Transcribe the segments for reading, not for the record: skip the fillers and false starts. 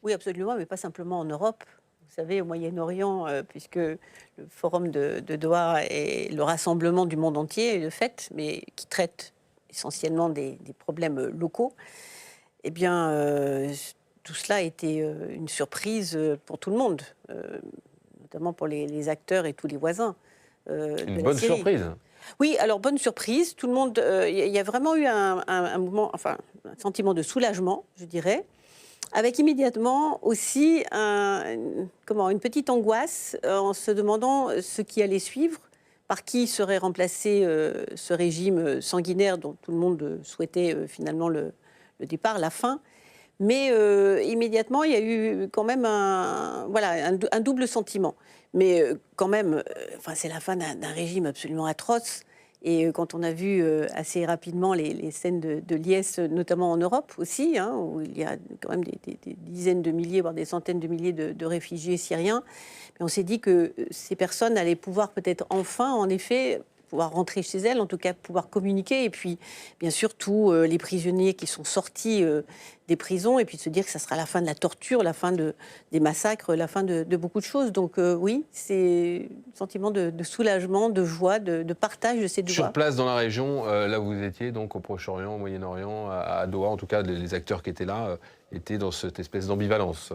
Oui, absolument, mais pas simplement en Europe. Vous savez, au Moyen-Orient, puisque le forum de Doha est le rassemblement du monde entier, de fait, mais qui traite essentiellement des problèmes locaux, eh bien, tout cela a été une surprise pour tout le monde, notamment pour les acteurs et tous les voisins Une de la bonne Syrie. surprise. Oui, alors bonne surprise, tout le monde, il y a vraiment eu un mouvement, enfin, un sentiment de soulagement, je dirais. Avec immédiatement aussi une petite angoisse en se demandant ce qui allait suivre, par qui serait remplacé ce régime sanguinaire dont tout le monde souhaitait finalement le départ, la fin. Mais immédiatement, il y a eu quand même un double sentiment. Mais quand même, enfin, c'est la fin d'un régime absolument atroce. Et quand on a vu assez rapidement les scènes de liesse, notamment en Europe aussi, hein, où il y a quand même des dizaines de milliers, voire des centaines de milliers de réfugiés syriens, mais on s'est dit que ces personnes allaient pouvoir peut-être enfin, en effet, pouvoir rentrer chez elles, en tout cas pouvoir communiquer. Et puis, bien sûr, tous les prisonniers qui sont sortis des prisons, et puis de se dire que ça sera la fin de la torture, la fin des massacres, la fin de beaucoup de choses. Donc oui, c'est un sentiment de soulagement, de joie, de partage de cette Sur joie. place dans la région, là où vous étiez, donc au Proche-Orient, au Moyen-Orient, à Doha, en tout cas, les acteurs qui étaient là étaient dans cette espèce d'ambivalence.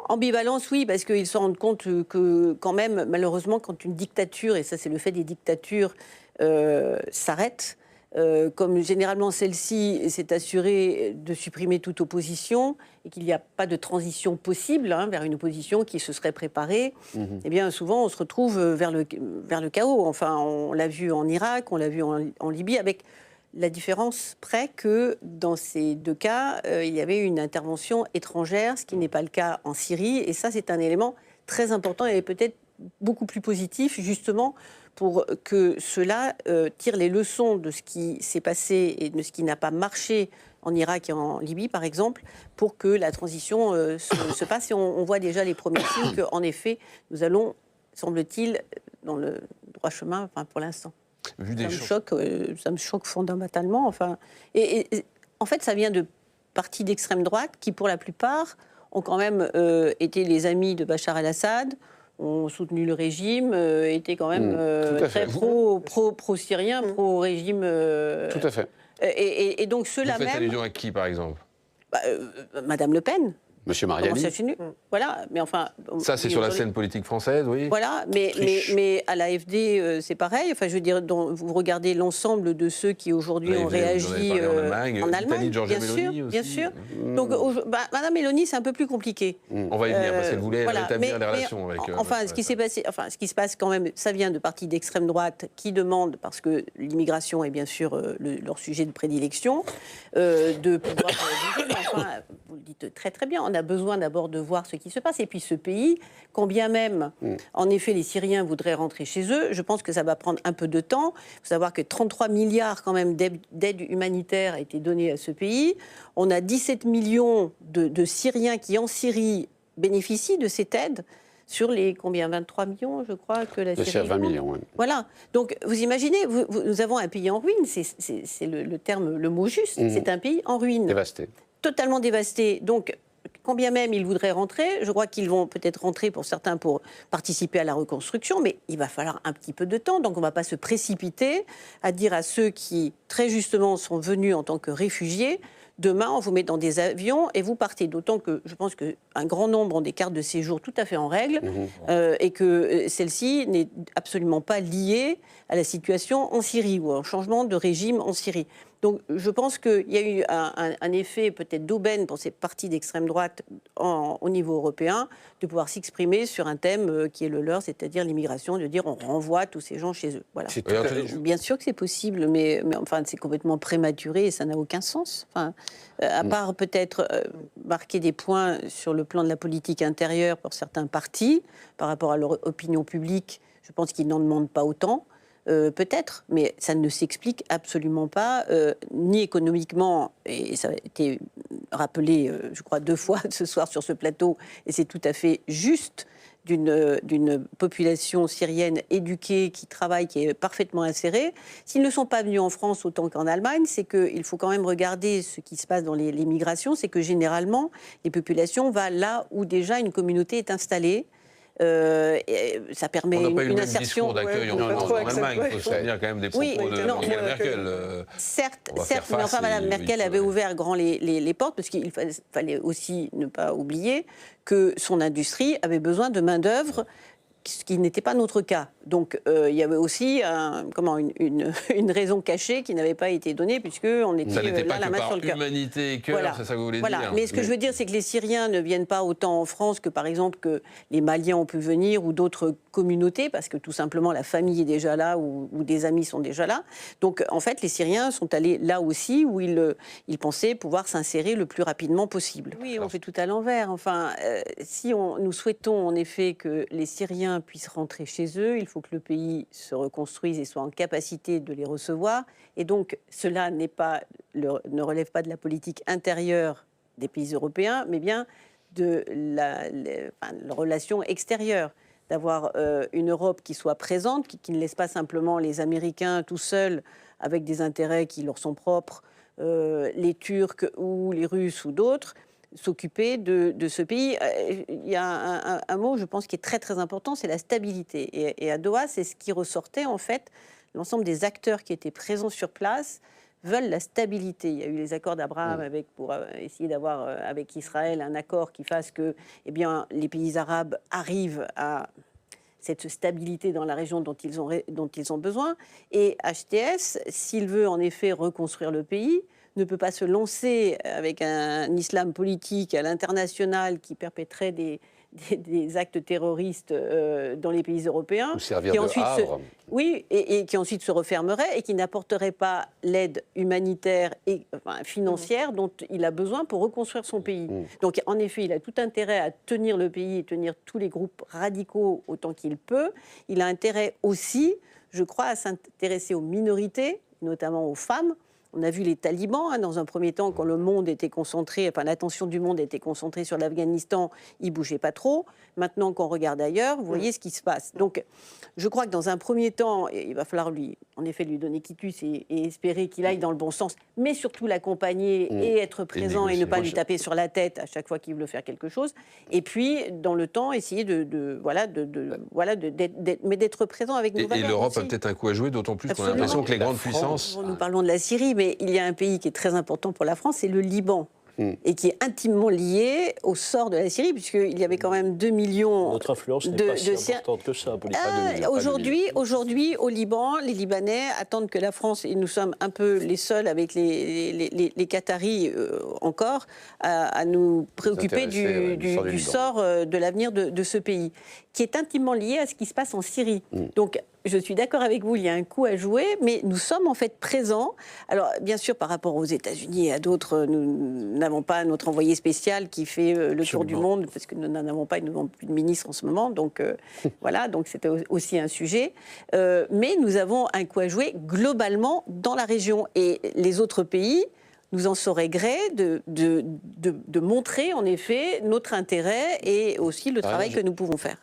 Ambivalence, oui, parce qu'ils se rendent compte que, quand même, malheureusement, quand une dictature, et ça c'est le fait des dictatures, s'arrête, comme généralement celle-ci s'est assurée de supprimer toute opposition et qu'il n'y a pas de transition possible hein, vers une opposition qui se serait préparée, eh bien souvent on se retrouve vers le chaos. Enfin, on l'a vu en Irak, on l'a vu en Libye, avec la différence près que dans ces deux cas, il y avait une intervention étrangère, ce qui n'est pas le cas en Syrie. Et ça, c'est un élément très important et peut-être beaucoup plus positif, justement, pour que ceux-là tirent les leçons de ce qui s'est passé et de ce qui n'a pas marché en Irak et en Libye, par exemple, pour que la transition se passe. Et on voit déjà les premiers signes qu'en effet, nous allons, semble-t-il, dans le droit chemin, enfin, pour l'instant. Vu des choses. Ça me choque fondamentalement. Enfin, en fait, ça vient de partis d'extrême droite qui, pour la plupart, ont quand même été les amis de Bachar el-Assad, ont soutenu le régime, étaient quand même Tout à très fait. pro-syrien, pro-régime. Tout à fait. Et donc Vous ceux-là faites même, allusion à qui, par exemple? Madame Le Pen. Monsieur Comment Mariani. ça continue Voilà, mais enfin. Ça, c'est oui, sur la aujourd'hui- scène politique française, oui. Voilà, mais à l'AfD, c'est pareil. Enfin, je veux dire, vous regardez l'ensemble de ceux qui aujourd'hui ont L'AfD, vous en avez réagi parlé en Allemagne. L'Italie de Giorgia bien sûr, Meloni bien aussi. sûr. Donc, Madame Meloni, c'est un peu plus compliqué. On va y venir, parce qu'elle voulait Voilà, rétablir les relations avec... enfin, ce qui s'est passé, enfin, ce qui se passe quand même, ça vient de partis d'extrême droite qui demandent, parce que l'immigration est bien sûr leur sujet de prédilection, de pouvoir bouger. Mais enfin, vous le dites très très bien, on a besoin d'abord de voir ce qui se passe. Et puis ce pays, quand bien même, en effet, les Syriens voudraient rentrer chez eux, je pense que ça va prendre un peu de temps. Il faut savoir que 33 milliards quand même d'aide humanitaire a été donnée à ce pays. On a 17 millions de Syriens qui, en Syrie, bénéficient de cette aide sur les combien 23 millions, je crois, que la Syrie... 20 millions, oui. Voilà. Donc, vous imaginez, nous avons un pays en ruine, c'est le terme, le mot juste, c'est un pays en ruine. Dévasté. Totalement dévasté. Donc, quand bien même ils voudraient rentrer, je crois qu'ils vont peut-être rentrer pour certains pour participer à la reconstruction, mais il va falloir un petit peu de temps. Donc on ne va pas se précipiter à dire à ceux qui, très justement, sont venus en tant que réfugiés, demain on vous met dans des avions et vous partez. D'autant que je pense qu'un grand nombre ont des cartes de séjour tout à fait en règle et que celle-ci n'est absolument pas liée à la situation en Syrie ou au changement de régime en Syrie. Donc je pense qu'il y a eu un effet peut-être d'aubaine pour ces partis d'extrême droite au niveau européen de pouvoir s'exprimer sur un thème qui est le leur, c'est-à-dire l'immigration, de dire on renvoie tous ces gens chez eux. Voilà. C'est Oui, alors, Bien sûr que c'est possible, mais enfin c'est complètement prématuré et ça n'a aucun sens. Enfin, à part peut-être marquer des points sur le plan de la politique intérieure pour certains partis par rapport à leur opinion publique, je pense qu'ils n'en demandent pas autant. Peut-être, mais ça ne s'explique absolument pas, ni économiquement, et ça a été rappelé, je crois, 2 fois ce soir sur ce plateau, et c'est tout à fait juste, d'une population syrienne éduquée, qui travaille, qui est parfaitement insérée. S'ils ne sont pas venus en France autant qu'en Allemagne, c'est qu'il faut quand même regarder ce qui se passe dans les migrations, c'est que généralement, les populations vont là où déjà une communauté est installée. Ça permet on n'a pas eu le une même insertion. discours d'accueil en Allemagne. Il faut se souvenir quand même des propos de Angela Merkel. Certes, mais enfin, Mme Merkel avait ouvert grand les portes, parce qu'il fallait aussi ne pas oublier que son industrie avait besoin de main-d'œuvre, ce qui n'était pas notre cas. Donc il y avait aussi une raison cachée qui n'avait pas été donnée, puisqu'on était là la main sur le cœur. Humanité et cœur, voilà. c'est ça que vous voulez voilà. dire. Mais ce que je veux dire, c'est que les Syriens ne viennent pas autant en France que, par exemple, que les Maliens ont pu venir, ou d'autres communautés, parce que tout simplement la famille est déjà là, ou des amis sont déjà là. Donc en fait, les Syriens sont allés là aussi où ils pensaient pouvoir s'insérer le plus rapidement possible. Oui, on fait tout à l'envers. Enfin, si nous souhaitons en effet que les Syriens puissent rentrer chez eux, il faut que le pays se reconstruise et soit en capacité de les recevoir. Et donc, cela ne relève pas de la politique intérieure des pays européens, mais bien de la relation extérieure. D'avoir une Europe qui soit présente, qui ne laisse pas simplement les Américains tout seuls avec des intérêts qui leur sont propres, les Turcs ou les Russes ou d'autres, s'occuper de ce pays. Il y a un mot, je pense, qui est très très important, c'est la stabilité. Et à Doha, c'est ce qui ressortait en fait. L'ensemble des acteurs qui étaient présents sur place veulent la stabilité. Il y a eu les accords d'Abraham pour essayer d'avoir avec Israël un accord qui fasse que les pays arabes arrivent à cette stabilité dans la région dont ils ont besoin. Et HTS, s'il veut en effet reconstruire le pays, ne peut pas se lancer avec un islam politique à l'international qui perpétrerait des actes terroristes dans les pays européens. Ou servir de havre. Oui, et qui ensuite se refermerait et qui n'apporterait pas l'aide humanitaire et financière dont il a besoin pour reconstruire son pays. Donc en effet, il a tout intérêt à tenir le pays et tenir tous les groupes radicaux autant qu'il peut. Il a intérêt aussi, je crois, à s'intéresser aux minorités, notamment aux femmes. On a vu les talibans, dans un premier temps, quand le monde était concentré, l'attention du monde était concentrée sur l'Afghanistan, ils ne bougeaient pas trop. Maintenant qu'on regarde ailleurs, vous voyez ce qui se passe. Donc, je crois que dans un premier temps, il va falloir lui donner quitus et espérer qu'il aille dans le bon sens, mais surtout l'accompagner et être présent et ne pas lui taper sur la tête à chaque fois qu'il veut faire quelque chose. Et puis, dans le temps, essayer mais d'être présent avec nos valeurs. Et l'Europe aussi. a peut-être un coup à jouer, d'autant plus qu'on a l'impression que les grandes puissances... Nous parlons de la Syrie, mais il y a un pays qui est très important pour la France, c'est le Liban. Et qui est intimement lié au sort de la Syrie, puisqu'il y avait quand même 2 millions Notre influence n'est pas si importante que ça. Aujourd'hui, au Liban, les Libanais attendent que la France, et nous sommes un peu les seuls avec les Qataris encore, à nous préoccuper du sort de l'avenir de ce pays, qui est intimement lié à ce qui se passe en Syrie. Donc, je suis d'accord avec vous, il y a un coup à jouer, mais nous sommes en fait présents. Alors, bien sûr, par rapport aux États-Unis et à d'autres, nous n'avons pas notre envoyé spécial qui fait le tour du monde, parce que nous n'en avons pas, nous n'avons plus de ministre en ce moment. Donc, voilà, donc c'était aussi un sujet. Mais nous avons un coup à jouer globalement dans la région. Et les autres pays nous en saurait gré de montrer, en effet, notre intérêt et aussi le travail que nous pouvons faire.